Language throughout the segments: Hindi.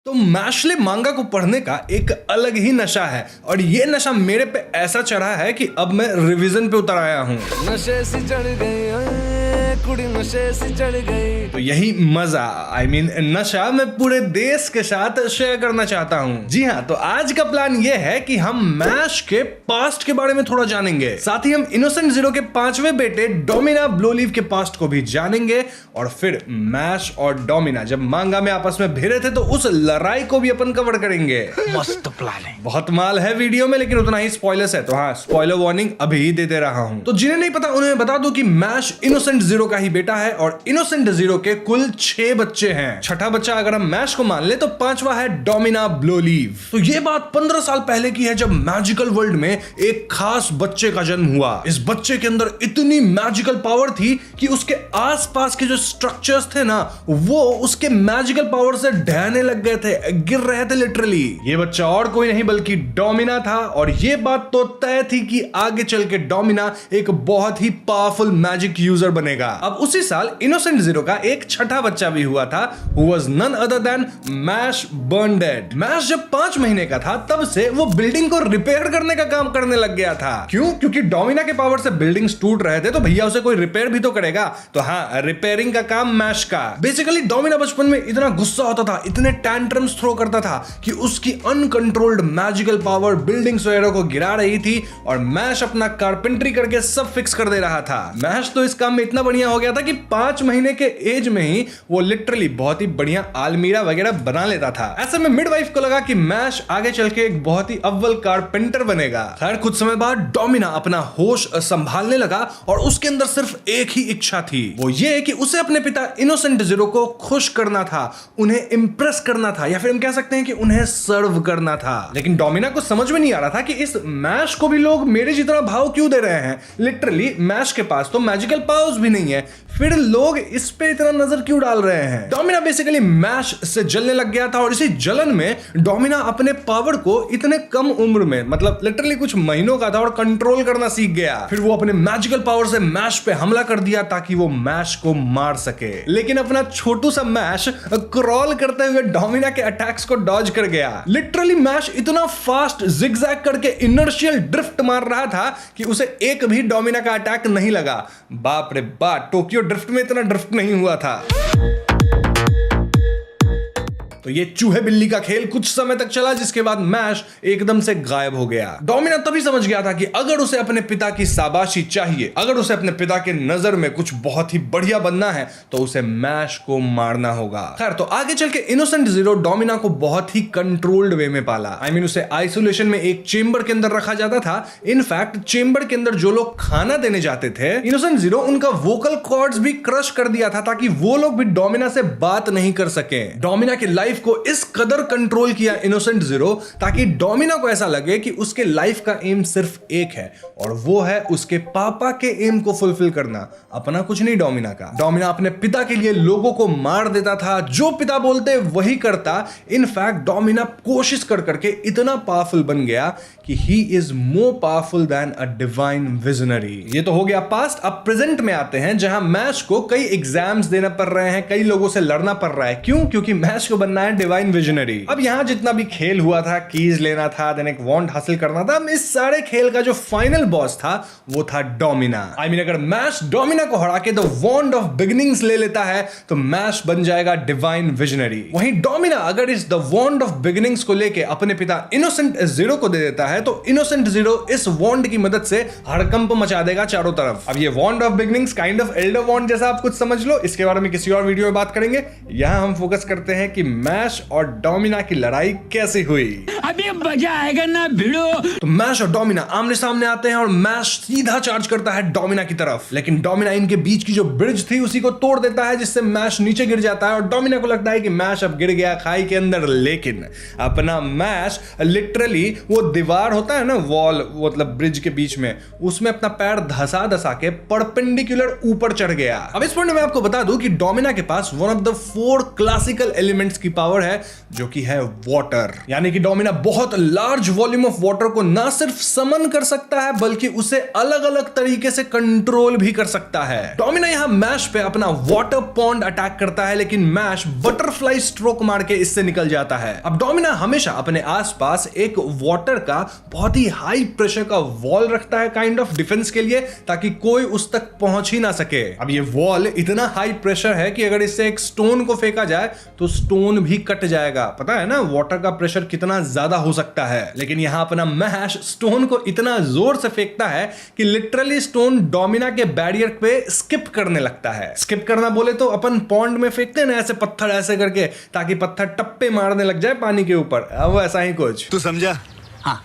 तो मैशले मांगा को पढ़ने का एक अलग ही नशा है और ये नशा मेरे पे ऐसा चढ़ा है कि अब मैं रिवीजन पे उतर आया हूँ। नशे से चढ़ गई कुड़ी, नशे से चढ़ गई। तो यही मजा नशा मैं पूरे देश के साथ शेयर करना चाहता हूँ। जी हाँ, तो आज का प्लान ये है कि हम मैश के पास्ट के बारे में थोड़ा जानेंगे, साथ ही हम इनोसेंट जीरो के 5वें बेटे डोमिना ब्लोलीव के पास्ट को भी जानेंगे और फिर मैश और डोमिना जब मांगा में आपस में भिड़े थे तो उस लड़ाई को भी अपन कवर करेंगे। मस्त प्लान है। बहुत माल है वीडियो में, लेकिन उतना ही स्पॉयलर्स है, तो हाँ स्पॉइलर वार्निंग अभी ही दे दे रहा हूँ। तो जिन्हें नहीं पता उन्हें बता दूं कि मैश इनोसेंट जीरो का ही बेटा है और इनोसेंट जीरो के कुल 6 बच्चे हैं। छठा बच्चा अगर हम मैश को मान ले तो 5वां है डोमिना ब्लोलीव। तो ये बात 15 साल पहले की है जब मैजिकल वर्ल्ड में एक खास बच्चे का जन्म हुआ। इस बच्चे के अंदर इतनी मैजिकल पावर थी कि उसके आसपास के जो स्ट्रक्चर्स थे ना वो उसके मैजिकल पावर से ढहने लग गए थे, गिर रहे थे लिटरली। ये बच्चा और कोई नहीं बल्कि डोमिना था और ये बात तो तय थी कि आगे चल के डोमिना एक बहुत ही पावरफुल मैजिक यूजर बनेगा। अब उसी साल इनोसेंट जीरो का एक छठा बच्चा भी हुआ था, who was none other than Mash Burnedead. Mash जब 5 महीने का था तब से वो बिल्डिंग को रिपेयर करने का काम करने लग गया था। क्यों? क्योंकि डोमिना के पावर से बिल्डिंग्स टूट रहे थे तो भैया उसे कोई रिपेयर भी तो करेगा। तो हाँ, रिपेयरिंग का काम मैश का। बेसिकली डोमिना बचपन में इतना गुस्सा होता था, इतने टैंट्रम्स थ्रो करता था कि उसकी अनकंट्रोल्ड मैजिकल पावर बिल्डिंग्स वगैरह को गिरा रही थी और मैश अपना कारपेंट्री करके सब फिक्स कर दे रहा था। मैश तो इस काम में इतना बढ़िया हो गया था कि 5 महीने के एज में ही वो लिटरली बहुत ही बढ़िया आलमीरा वगैरह बना लेता था। ऐसे में मिडवाइफ को लगा कि मैश आगे चल के एक बहुत ही अव्वल कारपेंटर बनेगा। खैर कुछ समय बाद डोमिना अपना होश संभालने लगा और उसके अंदर सिर्फ एक ही इच्छा थी, वो ये कि उसे अपने पिता इनोसेंट जीरो को खुश करना था, उन्हें इंप्रेस करना था या फिर हम कह सकते हैं कि उन्हें सर्व करना था। लेकिन डोमिना को समझ में नहीं आ रहा था कि इस मैश को भी लोग मेरे जितना भाव क्यों दे रहे हैं। लिटरली मैश के पास तो मैजिकल पावर्स भी नहीं है, फिर लोग इस पे इतना नजर क्यों डाल रहे हैं। डोमिना बेसिकली मैश से जलने लग गया था और इसी जलन में डोमिना अपने पावर को इतने कम उम्र में, मतलब लिटरली कुछ महीनों का था, और कंट्रोल करना सीख गया। फिर वो अपने मैजिकल पावर से मैश पे हमला कर दिया ताकि वो मैश को मार सके। लेकिन अपना छोटू सा मैश क्रॉल करते हुए डोमिना के अटैक्स को डॉज कर गया। लिटरली मैश इतना फास्ट जिगजैग करके इनर्शियल ड्रिफ्ट मार रहा था कि उसे एक भी डोमिना का अटैक नहीं लगा। बाप रे बाप, टोक्यो ड्रिफ्ट में इतना ड्रिफ्ट नहीं हुआ था। तो ये चूहे बिल्ली का खेल कुछ समय तक चला जिसके बाद मैश एकदम से गायब हो गया। डोमिना तभी समझ गया था कि अगर उसे अपने पिता की शाबाशी चाहिए, अगर उसे अपने पिता के नजर में कुछ बहुत ही बढ़िया बनना है तो उसे मैश को मारना होगा। खैर तो आगे चल के इनोसेंट जीरो डोमिना को बहुत ही कंट्रोल्ड वे में पाला। उसे आइसोलेशन में एक चेंबर के अंदर रखा जाता था। इनफैक्ट चेंबर के अंदर जो लोग खाना देने जाते थे, इनोसेंट जीरो उनका वोकल कॉर्ड्स भी क्रश कर दिया था ताकि वो लोग भी डोमिना से बात नहीं कर सके। डोमिना की लाइफ को इस कदर कंट्रोल किया इनोसेंट जीरो ताकि डोमिना को ऐसा लगे कि उसके लाइफ का एम सिर्फ एक है और वो है उसके पापा के एम को फुलफिल करना, अपना कुछ नहीं डोमिना का। डोमिना अपने पिता के लिए लोगों को मार देता था, जो पिता बोलते वही करता। इनफैक्ट डोमिना कोशिश कर करके इतना पावरफुल बन गया कि he is more powerful than a divine visionary. ये तो हो गया पास्ट। अब प्रेजेंट में आते हैं जहां मैश को कई एग्जाम्स देना पड़ रहे हैं, कई लोगों से लड़ना पड़ रहा है। क्यों? क्योंकि मैश को बनना है डिवाइन विजनरी। अब यहां जितना भी खेल हुआ था, कीज लेना था, देन एक वॉन्ड हासिल करना था, इस सारे खेल का जो फाइनल बॉस था वो था डोमिना। अगर मैश डोमिना को हरा के द वॉन्ड ऑफ बिगिनिंग्स ले लेता है तो मैश बन जाएगा डिवाइन विजनरी। वहीं डोमिना अगर इस द वॉन्ड ऑफ बिगिनिंग्स को लेके अपने पिता इनोसेंट जीरो को दे देता है तो इनोसेंट जीरो इस वॉन्ड की मदद से हड़कंप मचा देगा चारों तरफ। अब ये wand of beginnings kind of elder wand जैसा आप कुछ समझ लो, इसके बारे में किसी और वीडियो में बात करेंगे। यहां हम फोकस करते हैं कि मैश और डोमिना की लड़ाई कैसे हुई। अभी मजा आएगा ना भिड़ो। तो मैश और डोमिना आमने सामने आते हैं और मैश सीधा चार्ज करता है डोमिना की तरफ, लेकिन डोमिना इनके बीच की जो ब्रिज थी उसी को तोड़ देता है जिससे मैश नीचे गिर जाता है और डोमिना को लगता है कि मैश अब गिर गया खाई के अंदर। लेकिन अपना मैश लिटरली वो दीवार होता है ना, वॉल, मतलब ब्रिज के बीच में, उसमें अपना पैर धसा धसा के परपेंडिकुलर ऊपर चढ़ गया। अब इस पॉइंट में आपको बता दूं कि डोमिना के पास one of the 4 classical elements की पावर है जो कि है वाटर। यानी कि डोमिना बहुत लार्ज वॉल्यूम ऑफ वाटर को ना सिर्फ समन कर सकता है बल्कि उसे अलग अलग तरीके से कंट्रोल भी कर सकता है। डोमिना यहां मैश पे अपना वाटर पॉन्ड अटैक करता है, लेकिन मैश बटरफ्लाई स्ट्रोक मार के इससे निकल जाता है। अब डोमिना हमेशा अपने आसपास एक वाटर का बहुत ही हाई प्रेशर का वॉल रखता है, काइंड ऑफ डिफेंस के लिए, ताकि कोई उस तक पहुंच ही ना सके। अब ये वॉल इतना हाई प्रेशर है कि अगर इससे एक स्टोन को फेंका जाए तो स्टोन भी कट जाएगा। पता है ना वाटर का प्रेशर कितना ज्यादा हो सकता है। लेकिन यहां अपना मैश स्टोन को इतना जोर से फेंकता है कि लिटरली स्टोन डोमिना के बैरियर पे स्किप करने लगता है। स्किप करना बोले तो अपन पॉन्ड में फेंकते हैं ना ऐसे पत्थर ऐसे करके, ताकि पत्थर टप्पे मारने लग जाए पानी के ऊपर, अब ऐसा ही कुछ। तू समझा? हाँ।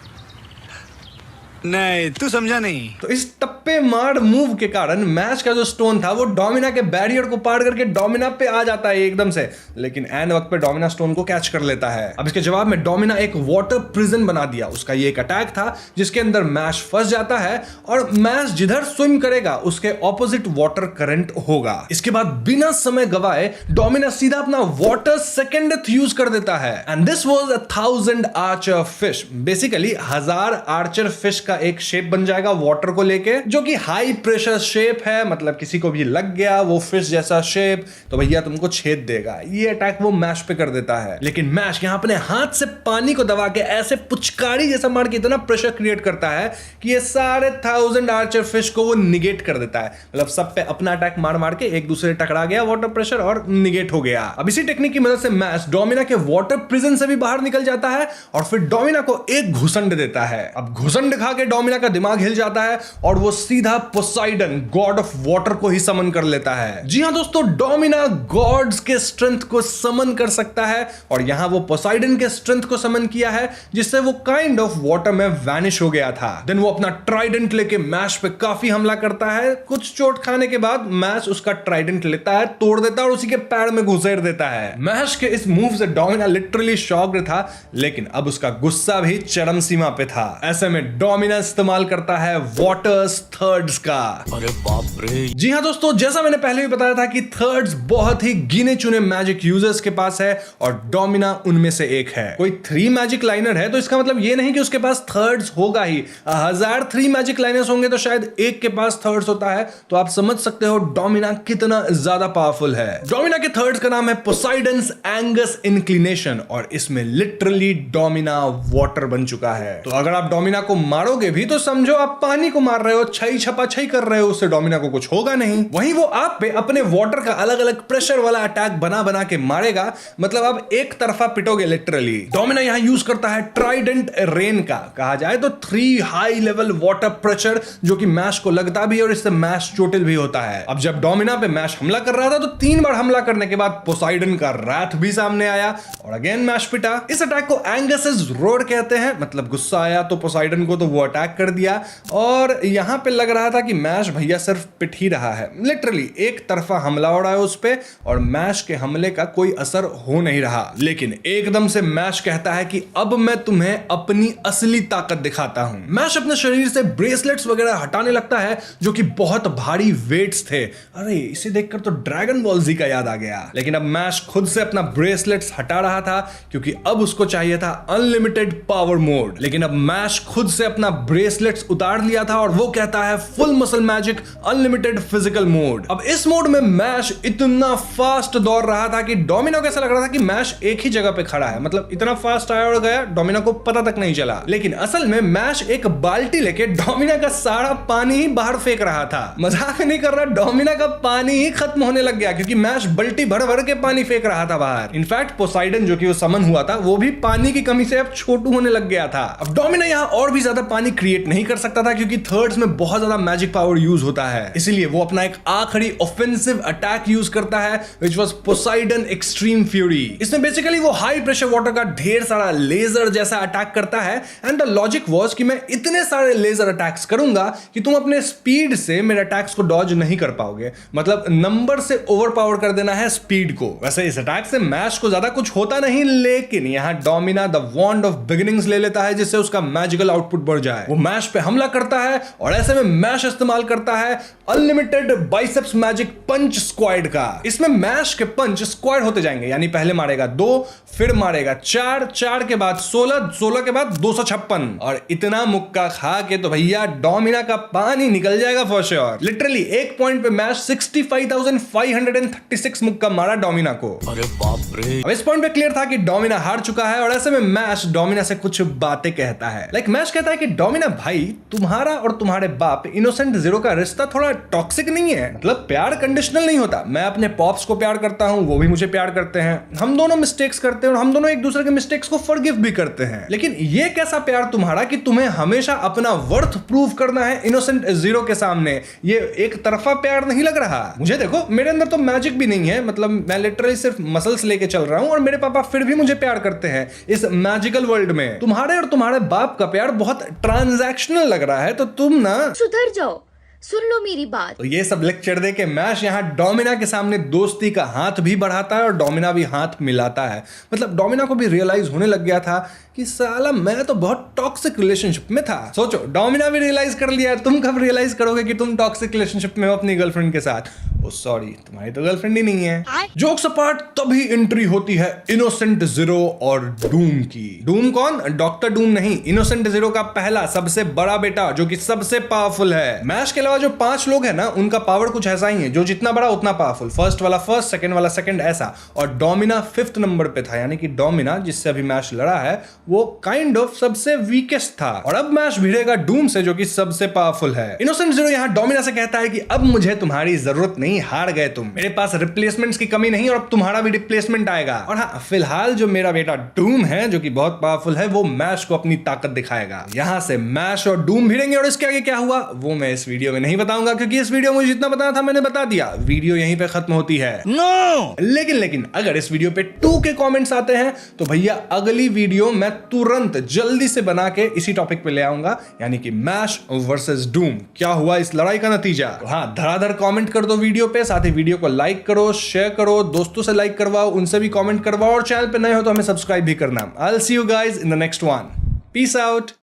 नहीं, तू समझा नहीं। तो इस टप्पे मार मूव के कारण मैश का जो स्टोन था वो डोमिना के बैरियर को पार करके डोमिना पे आ जाता है एकदम से, लेकिन एन वक्त पे डोमिना स्टोन को कैच कर लेता है। अब इसके जवाब में डोमिना एक वाटर प्रिजन बना दिया। उसका ये एक अटैक था जिसके अंदर मैश फंस जाता है और मैश जिधर स्विम करेगा उसके ऑपोजिट वाटर करंट होगा। इसके बाद बिना समय गवाए डोमिना सीधा अपना वाटर सेकेंड यूज कर देता है, and this was 1000 Archer fish. Basically 1000 Archer fish का एक शेप बन जाएगा वाटर को लेके, जो कि हाई प्रेशर शेप है। मतलब किसी को भी लग गया वो फिश जैसा शेप तो भैया तुमको छेद देगा। ये अटैक वो मैश पे कर देता है, लेकिन मैश यहां अपने हाथ से पानी को दबा के ऐसे पुचकारी जैसा मार के इतना प्रेशर क्रिएट करता है कि ये सारे 1000 आर्चर फिश को वो निगेट कर देता है। मतलब सब पे अपना अटैक मार मार के एक दूसरे टकरा गया वाटर प्रेशर और निगेट हो गया। अब इसी टेक्निक की मदद से मैश डोमिना के वाटर प्रिजन से भी बाहर निकल जाता है और फिर डोमिना को एक घुसंड देता है। अब घुसंड खा के डोमिना का दिमाग हिल जाता है और वो सीधा पोसाइडन गॉड ऑफ वाटर को ही समन कर लेता है। जी हां दोस्तों, डोमिना गॉड्स के स्ट्रेंथ को समन कर सकता है और यहां वो पोसाइडन के स्ट्रेंथ को समन किया है, जिससे वो काइंड ऑफ वाटर में वैनिश हो गया था। देन वो अपना ट्राइडेंट लेके मैश पे काफी हमला करता है। कुछ चोट खाने के बाद मैश उसका ट्राइडेंट लेता है, तोड़ देता है और उसी के पैर में घुसेड़ देता है। मैश के इस मूव से डोमिना लिटरली शॉक्ड था, लेकिन अब उसका गुस्सा भी चरम सीमा पे था। ऐसे में डोमिना इस्तेमाल करता है वाटर्स थर्ड्स का। अरे बाप रे। जी हां दोस्तों, जैसा मैंने पहले भी बताया था कि थर्ड्स बहुत ही गिने चुने मैजिक यूजर्स के पास है और डोमिना उनमें से एक है। कोई 3 मैजिक लाइनर है तो इसका मतलब ये नहीं कि उसके पास थर्ड्स होगा ही। 1000 3 मैजिक लाइनर्स होंगे तो शायद एक के पास थर्ड्स होता है। तो आप समझ सकते हो डोमिना कितना ज्यादा पावरफुल है। डोमिना के थर्ड्स का नाम है पोसाइडन्स एंगस इंक्लिनेशन और इसमें लिटरली डोमिना वाटर बन चुका है। तो अगर आप डोमिना को मारोगे भी तो समझो आप पानी को मार रहे हो, छई छपा छई कर रहे हो, उससे डोमिना को कुछ होगा नहीं। वहीं वो आप पे अपने वाटर का अलग अलग प्रेशर वाला अटैक बना बना के मारेगा। मतलब आप एक तरफा पिटोगे लिटरली। डोमिना यहां यूज करता है ट्राइडेंट रेन का, कहा जाए तो 3 हाई लेवल वाटर प्रेशर, जो कि मैश को लगता भी और इससे मैश चोटिल भी होता है। अब जब डोमिना पे मैश हमला कर रहा था तो 3 बार हमला करने के बाद पोसाइडन का रैथ भी सामने आया और अगेन मैश पिटा। इस अटैक को एंगस's रोर कहते हैं। मतलब गुस्सा आया तो पोसाइडन को तो वो अटैक कर दिया और यहां पे लग रहा था कि मैश भैया सिर्फ पिट ही रहा है। लिटरली एक तरफा हमला हो रहा है उस पे और मैश के हमले का कोई असर हो नहीं रहा। लेकिन एकदम से मैश कहता है कि अब मैं तुम्हें अपनी असली ताकत दिखाता हूं। मैश अपने शरीर से ब्रेसलेट्स वगैरह हटाने लगता है जो कि बहुत भारी वेट्स थे। अरे इसे देखकर तो ड्रैगन बॉल जी का याद आ गया। लेकिन अब मैश खुद से अपना ब्रेसलेट्स हटा रहा था क्योंकि अब उसको चाहिए था अनलिमिटेड पावर मोड। लेकिन अब मैश खुद से अपना ब्रेसलेट्स उतार लिया था और वो कहता है full muscle magic unlimited physical mode. अब इस मोड में मैश इतना फास्ट दौड़ रहा था कि डोमिनो को ऐसा लग रहा था कि मैश एक ही जगह पे खड़ा है। मतलब इतना फास्ट आया और गया, डोमिनो को पता तक नहीं चला। लेकिन असल में मैश एक बाल्टी लेके डोमिनो का सारा पानी ही बाहर फेंक रहा था। मजाक नहीं कर रहा, डोमिनो का पानी ही खत्म होने लग गया क्योंकि मैश बाल्टी भर भर के पानी फेंक रहा था बाहर। इनफैक्ट पोसाइडन जो कि वो समन हुआ था वो भी पानी की कमी से अब छोटू होने लग गया था। अब डोमिनो यहाँ और भी ज्यादा पानी क्रिएट नहीं कर सकता था क्योंकि थर्ड्स में बहुत ज्यादा मैजिक पावर यूज होता है। इसीलिए वो अपना एक आखिरी ऑफेंसिव अटैक यूज करता है which was Poseidon extreme fury. इसमें बेसिकली वो हाई प्रेशर वाटर का ढेर सारा लेजर जैसा अटैक करता है एंड द लॉजिक वाज कि मैं इतने सारे लेजर अटैक्स करूंगा कि तुम अपने स्पीड से मेरे अटैक्स को डॉज नहीं कर पाओगे। मतलब नंबर से ओवरपावर कर देना है स्पीड को। वैसे इस अटैक से मैश को ज्यादा कुछ होता नहीं, लेकिन यहां डोमिना द वॉन्ड ऑफ बिगिनिंग्स ले लेता है जिससे उसका मैजिकल आउटपुट बढ़ जाए। वो मैश पे हमला करता है और ऐसे में मैश इस्तेमाल करता है अनलिमिटेड बाइसेप्स मैजिक पंच स्क्वाड का। इसमें मैश के पंच स्क्वाड होते जाएंगे, यानी पहले मारेगा 2, फिर मारेगा 4, 4 के बाद 16, 16 के बाद 256 और इतना मुक्का खा के तो भैया डोमिना का पानी निकल जाएगा फॉर श्योर। लिटरली एक पॉइंट पे मैश 65,536 मुक्का मारा डोमिना को। अरे बाप रे। अब इस पॉइंट पे क्लियर था कि डोमिना हार चुका है और ऐसे में मैश डोमिना से कुछ बातें कहता है। मैश कहता है कि डोमिना भाई, तुम्हारा और तुम्हारे बाप इनोसेंट जीरो का रिश्ता थोड़ा टॉक्सिक नहीं है, मतलब प्यार कंडीशनल नहीं होता। मैं अपने पॉप्स को प्यार करता हूं, वो भी मुझे प्यार करते हैं, हम दोनों मिस्टेक्स करते हैं और हम दोनों एक दूसरे के मिस्टेक्स को फॉरगिव भी करते हैं। लेकिन ये कैसा प्यार तुम्हारा कि तुम्हें हमेशा अपना वर्थ प्रूव करना है इनोसेंट जीरो के सामने? ये एक तरफा प्यार नहीं लग रहा मुझे। देखो मेरे अंदर तो मैजिक भी नहीं है, मतलब मैं लिटरली सिर्फ मसल्स लेके चल रहा हूं और मेरे पापा फिर भी मुझे प्यार करते हैं इस मैजिकल वर्ल्ड में। तुम्हारे और तुम्हारे बाप का प्यार बहुत ट्रांजैक्शनल लग रहा है, तो तुम ना सुधर जाओ, सुन लो मेरी बात। तो ये सब लेक्चर दे के मैश यहाँ डोमिना के सामने दोस्ती का हाथ भी बढ़ाता है और डोमिना भी हाथ मिलाता है। मतलब डोमिना को भी रियलाइज होने लग गया था कि साला मैं तो बहुत टॉक्सिक रिलेशनशिप में था। सोचो, डोमिना भी रियलाइज कर लिया, तुम कब रियलाइज करोगे कि तुम टॉक्सिक रिलेशनशिप में हो अपनी गर्लफ्रेंड के साथ? ओ सॉरी, तुम्हारी तो गर्लफ्रेंड ही नहीं है। जोक्स अपार्ट, तभी एंट्री होती है इनोसेंट जीरो और डूम की। डूम कौन? डॉक्टर डूम नहीं, इनोसेंट जीरो का पहला सबसे बड़ा बेटा जो कि सबसे पावरफुल है। मैश के अलावा जो 5 लोग हैं ना, उनका पावर कुछ ऐसा ही है, जो जितना बड़ा उतना पावरफुल। फर्स्ट वाला फर्स्ट, सेकंड वाला सेकंड, ऐसा। और डोमिना 5th नंबर पे था, यानी कि डोमिना जिससे अभी मैश लड़ा है वो काइंड ऑफ सबसे वीकेस्ट था। और अब मैश भिड़ेगा डूम से जो कि सबसे पावरफुल है। इनोसेंट जीरो यहाँ डोमिना से कहता है कि अब मुझे तुम्हारी जरूरत नहीं, हार गए तुम, मेरे पास रिप्लेसमेंट्स की कमी नहीं और अब तुम्हारा भी रिप्लेसमेंट आएगा। और हाँ, फिलहाल जो मेरा बेटा डूम है जो कि बहुत पावरफुल है, वो मैश को अपनी ताकत दिखाएगा। यहाँ से मैश और डूम भिड़ेंगे और इसके आगे क्या हुआ वो मैं इस वीडियो में नहीं बताऊंगा, क्योंकि इस वीडियो में मुझे जितना बताना था मैंने बता दिया। वीडियो यहीं पे खत्म होती है। नो। लेकिन अगर इस वीडियो पे 2 के कमेंट्स आते हैं तो भैया अगली वीडियो मैं तुरंत जल्दी से बना के इसी टॉपिक पे ले आऊंगा, यानी कि मैश वर्सेस डूम। क्या हुआ इस लड़ाई का नतीजा? तो हाँ, धड़ाधड़ कमेंट कर दो वीडियो पे, साथ ही वीडियो को लाइक करो, शेयर करो, दोस्तों से लाइक करवाओ, उनसे भी कमेंट करवाओ और चैनल पे नए हो तो हमें सब्सक्राइब भी करना। I will see you guys in the next one. Peace out.